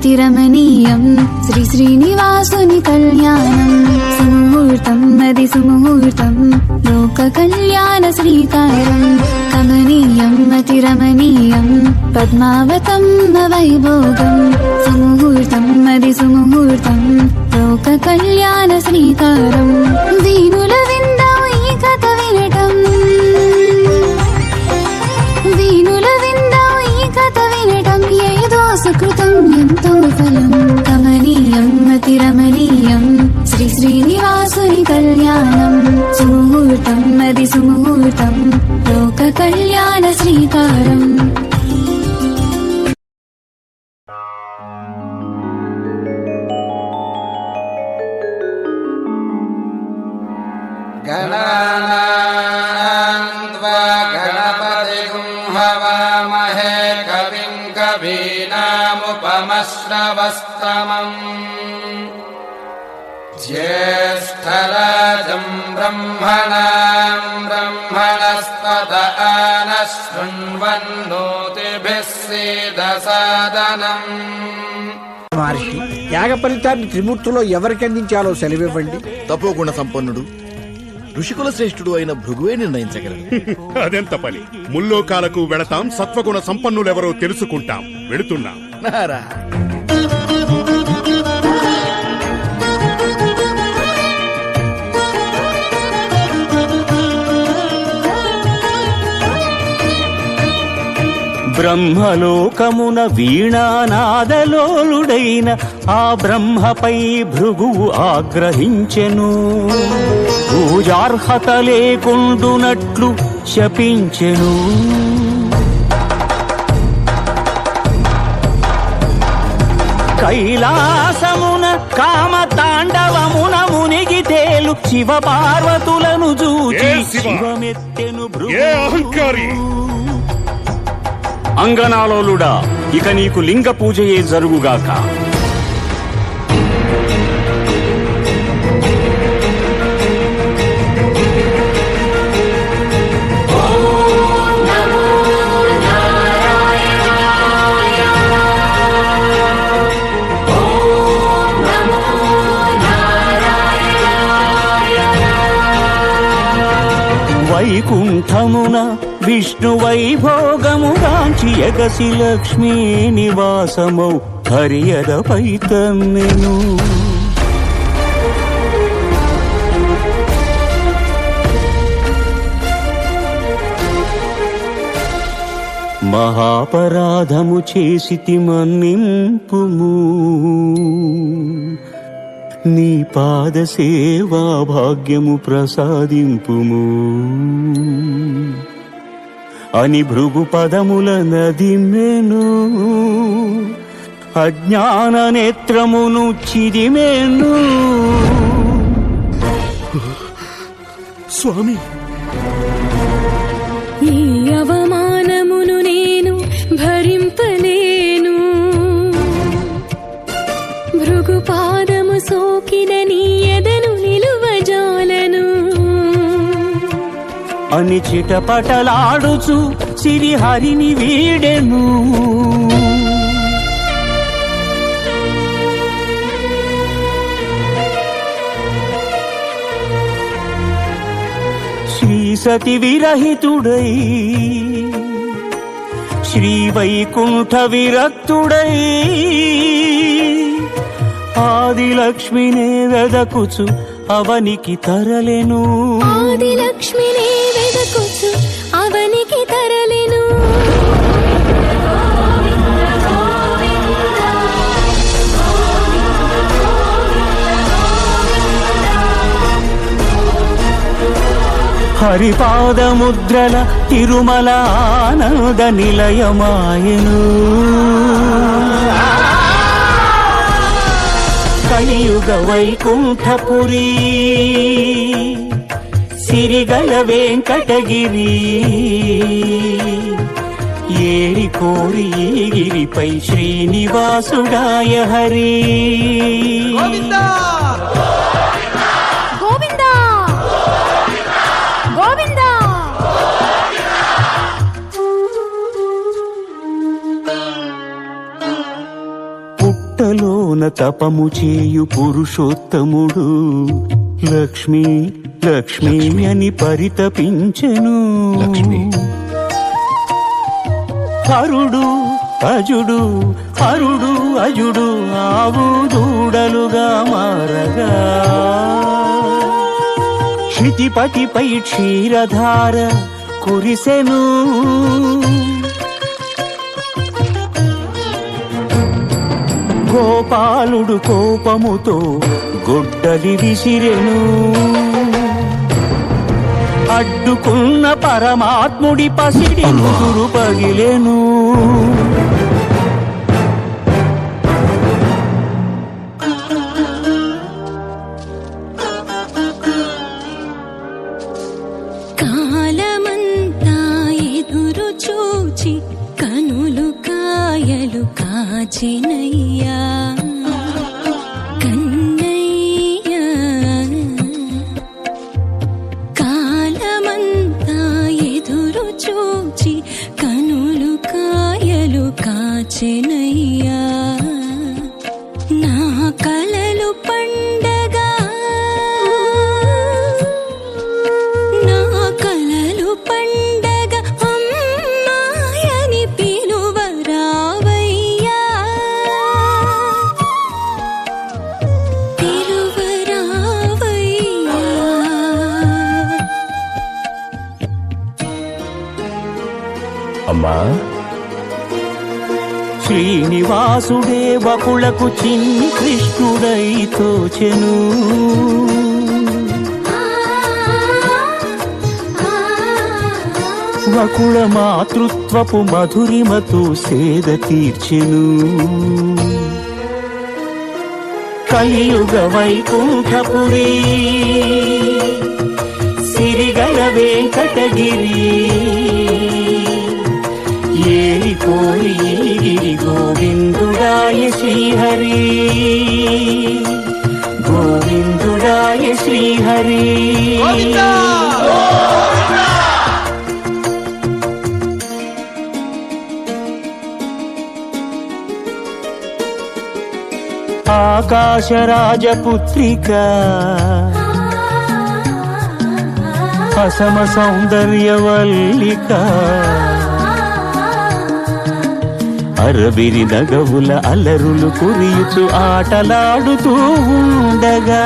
అతిరమణీయం శ్రీ శ్రీనివాసుని కళ్యాణం సుముహూర్తం అది సుముహూర్తం లోక కళ్యాణ శ్రీకారం కమనీయం అతిరమణీయం పద్మావతం వైభోగం సుముహూర్తం అది సుముహూర్తం లోక కళ్యాణ శ్రీకారం వీణుల విందాం ఈ కథ వినటం వీణుల విందాం ఈ కథ వినటం ఏదో సుకృతం ఎంతో ఫలం కమనీయం అతిరమణీయం శ్రీ శ్రీనివాసుని కళ్యాణం సుముహూర్తం అది సుముహూర్తం లోక కళ్యాణ శ్రీకారం गणपतिगुंहवामहे कविं कवीनामुपमश्रवस्तमम् ज्येष्ठराजं ब्रह्मणां ब्रह्मणस्पत नः शृण्वन्नोतिभिः सीदसादनम् మహర్షి యాగ ఫలితాన్ని త్రిమూర్తుల్లో ఎవరికి అందించాలో సెలవివ్వండి. తపోగుణ సంపన్నుడు ఋషికుల శ్రేష్ఠుడు అయిన భృగువే నిర్ణయించగలరు. అదెంత పని. ముల్లోకాలకు వెళతాం, సత్వగుణ సంపన్నులెవరో తెలుసుకుంటాం. వెళుతున్నాం. బ్రహ్మలోకమున వీణానాదలోలుడైన ఆ బ్రహ్మపై భృగువు ఆగ్రహించెను. పూజార్హత లేకుండునట్లు శపించెను. కైలాసమున కామతాండవమున మునిగి తేలు శివ పార్వతులను చూచి శివమెత్తెను భృగు. అంగనాలోలుడా, ఇక నీకు లింగ పూజయే జరుగుగాక. వైకుంఠమున విష్ణు వైభోగముగాంచి ఎగసి లక్ష్మీ నివాసమౌ హరియదపై తమ్మెను. మహాపరాధము చేసితి మన్నింపుము, నీ పాద సేవా భాగ్యము ప్రసాదింపుము అని భృగు పదముల నదిమెను. అజ్ఞాన నేత్రమును చిదిమెను. స్వామి, ఈ అవమానమును నేను భరింపలేను. భృగు పాదము సోకిన నీ ఎదను నిలువజాలను అని చిటపటలాడుచు సిరిహరిని వీడెను. శ్రీ సతి విరహితుడై శ్రీ వైకుంఠ విరక్తుడై ఆదిలక్ష్మినే వెదకుచు అవనికి తరలెను. ఆదిలక్ష్మినే వెదకుచు అవనికి తరలెను. హరిపాదముద్రల తిరుమల ఆనంద నిలయమాయను. కలియుగ వైకుంఠపురి సిరిగల వెంకటగిరి ఏరి కోరి గిరిపై శ్రీనివాసుడాయ హరి. గోవిందా గోవిందా గోవిందా. తపము చేయు పురుషోత్తముడు లక్ష్మీ లక్ష్మీ అని పరితపించెను. హరుడు అజుడు హరుడు అజుడు ఆవు దూడలుగా మారగా క్షితిపతిపై క్షీరధార కురిసెను. గోపాలుడు కోపముతో గొడ్డలి విసిరెను. అడ్డుకున్న పరమాత్ముడి పసిడి ముదురు పగిలెను. కాలమంతా ఎదురు చూచి కనులు కాయలు కాచినయ్యా కన్నయ్యా. కాలమంతా ఎదురు చూచి కనులు కాయలు కాచినయ్యా. నా కలలు పండగా నా కలలు పండగ అమ్మాయని పిలువరావయ్యా పిలువరావయ్యా. అమ్మా శ్రీనివాసుడే బకులకు చిన్ని కృష్ణుడై తోచెను. వకుళ మాతృత్వపు మధురిమతో సేద తీర్చెను. కలియుగ వైకుంఠపురి సిరిగల వెంకటగిరి ఏలిపోయి గిరి గోవిందుడాయ శ్రీహరి గోవిందుడాయ శ్రీహరి. ఆకాశరాజపుత్రిక అసమ సౌందర్యవల్లిక అరబిరి నగవుల అలరులు కురియుచు ఆటలాడుతూ ఉండగా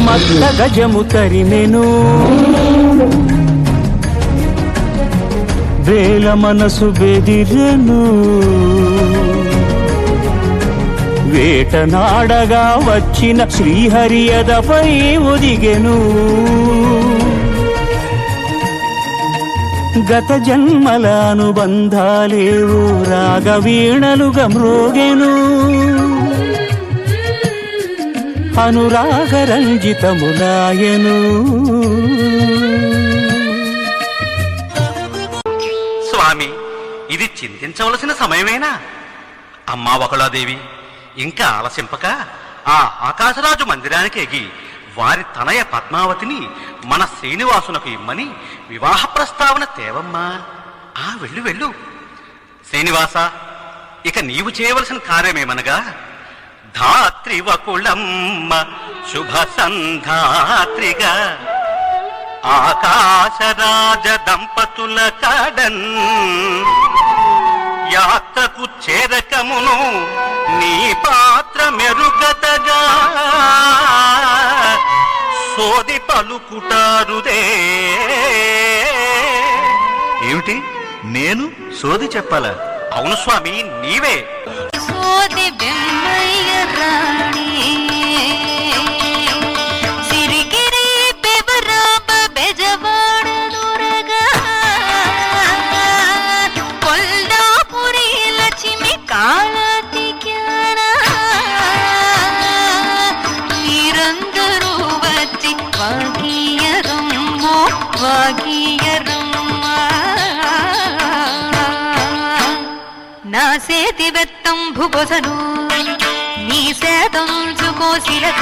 మత్త గజము తరిమెను. వేల మనసు బెదిరెను. వేటనాడగా వచ్చిన శ్రీహరియదపై ఒదిగెను. గత జన్మల అనుబంధాలేవు రాగవీణలుగా మ్రోగెను. అనురాగరంజితములాయను. స్వామి, ఇది చింతించవలసిన సమయమేనా? అమ్మా వకుళాదేవి, ఇంకా ఆలసింపక ఆ ఆకాశరాజు మందిరానికి ఎగి వారి తనయ పద్మావతిని మన శ్రీనివాసునకు ఇమ్మని వివాహ ప్రస్తావన తేవమ్మా. వెళ్ళు వెళ్ళు. శ్రీనివాస, ఇక నీవు చేయవలసిన కార్యమేమనగా ధాత్రి వకుళమ్మ శుభ సంధాత్రిగా ఆకాశరాజ దంపతుల కాడన్ యాత్రకు చేరకమును నీ పాత్ర మెరుగతగా సోది పలుకుటారుదే. ఏమిటి, నేను సోది చెప్పాలా? అవును స్వామి, నీవే. సోది బెమ్మయ్య రాణి సిరిగిరి బెబరాబ బెజవాడ దొరగా కొల్లాపురి లక్ష్మి కాళతి జ్ఞాన మీరందరూ వచ్చి వాగీయరమ్మో వాగీయరమ్మ. నా సేతి వెత్తం భుగొసను నీ సేతంచుకోసిలక.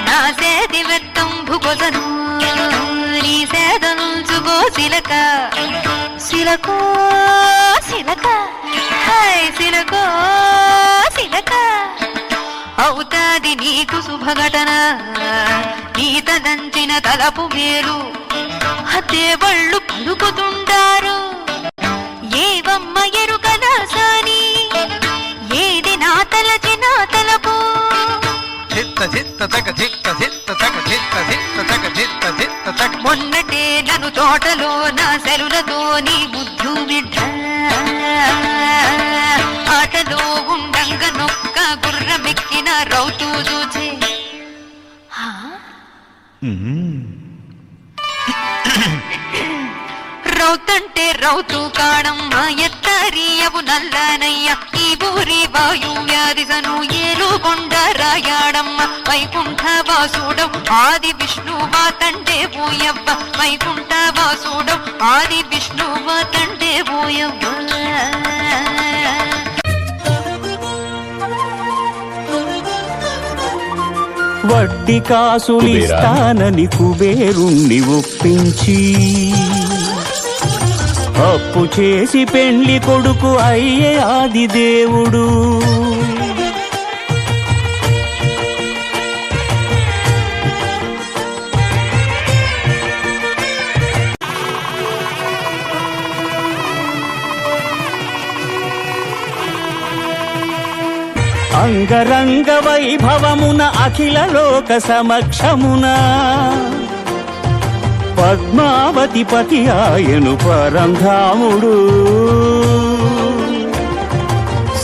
నా సేతి వెత్తం భుగొసను నీ సేతంచుకోసిలక. సిలకో సిలక సిలకో సిలక అవుతాది నీకు శుభఘటన ఈత దంచిన తలపు మేలు దేవుళ్ళు పలుకుతుంటారు ఏవమ్మ ఎరుకదా సాని ఏది నా తలచిన తలపు మొన్నటే నన్ను తోటలో నా సెలులతో నీ ముద్దు బిడ్డ ఆటలో ఉండంగ నొక్క గుర్రమెక్కిన రౌతూ చూచే రౌతంటే రౌతు కాణమ్మ ఎత్తరియవు నల్లనయ్య ఈ ఊరి వాయు వ్యాధిసను ఏలుకొండ రాయాడమ్మ వైకుంఠ వాసుడం ఆది విష్ణువా తండే పోయవ్వ వైకుంఠ వాసుడం ఆది విష్ణువా తండే పోయవ్వ వడ్డీ కాసులిస్తానని కుబేరుణ్ణి ఒప్పించి అప్పు చేసి పెండ్లి కొడుకు అయ్యే ఆది దేవుడు అంగరంగ వైభవమున అఖిల లోక సమక్షమున పద్మావతి పతి ఆయను పరంధాముడు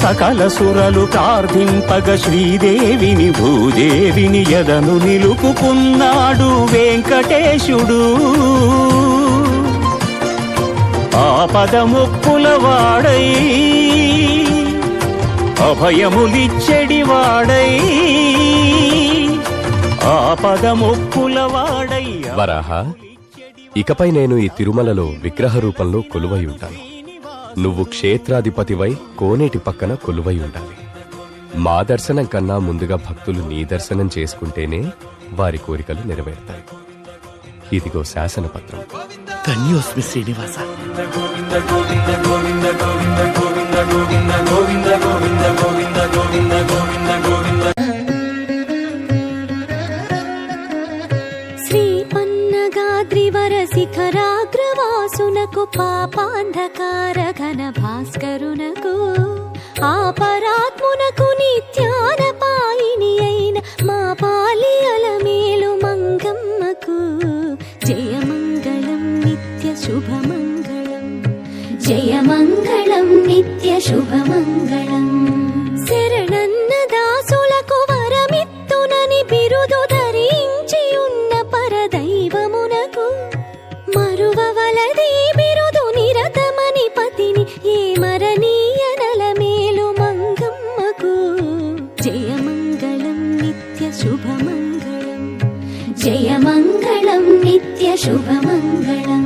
సకల సురలు ప్రార్థింపగ శ్రీదేవిని భూదేవిని ఎదను నిలుపుకున్నాడు వెంకటేశుడు ఆపదముక్కుల వాడై అభయములిచ్చెడివాడై ఆపదముక్కుల వాడై వరాహ ఇకపై నేను ఈ తిరుమలలో విగ్రహ రూపంలో కొలువై ఉంటాను. నువ్వు క్షేత్రాధిపతివై కోనేటి పక్కన కొలువై ఉండాలి. మా దర్శనం కన్నా ముందుగా భక్తులు నీ దర్శనం చేసుకుంటేనే వారి కోరికలు నెరవేరుతాయి. ఇదిగో శాసనపత్రం. ధన్యోస్మి శ్రీనివాస. శ్రీపన్నగాద్రివర శిఖరాగ్రవాసునకు పాపాంధకార ఘన భాస్కరునకు ఆపరాత్మునకు నిత్యాన పాయిని అయిన మా పాలి అలమేలు మంగమ్మకు జయమంగళం నిత్య శుభమంగళం జయమంగళం నిత్య శుభమంగళం. శరణన్న దాసులకు వరమిత్తునని బిరుదు ధరించి ఉన్న పరదైవమునకు మరువవలది బిరుదు నిరతమని పతిని ఏ మరణీయ నలమేలు మంగమ్మకు జయమంగళం నిత్య శుభమంగళం జయమంగళం నిత్య శుభమంగళం.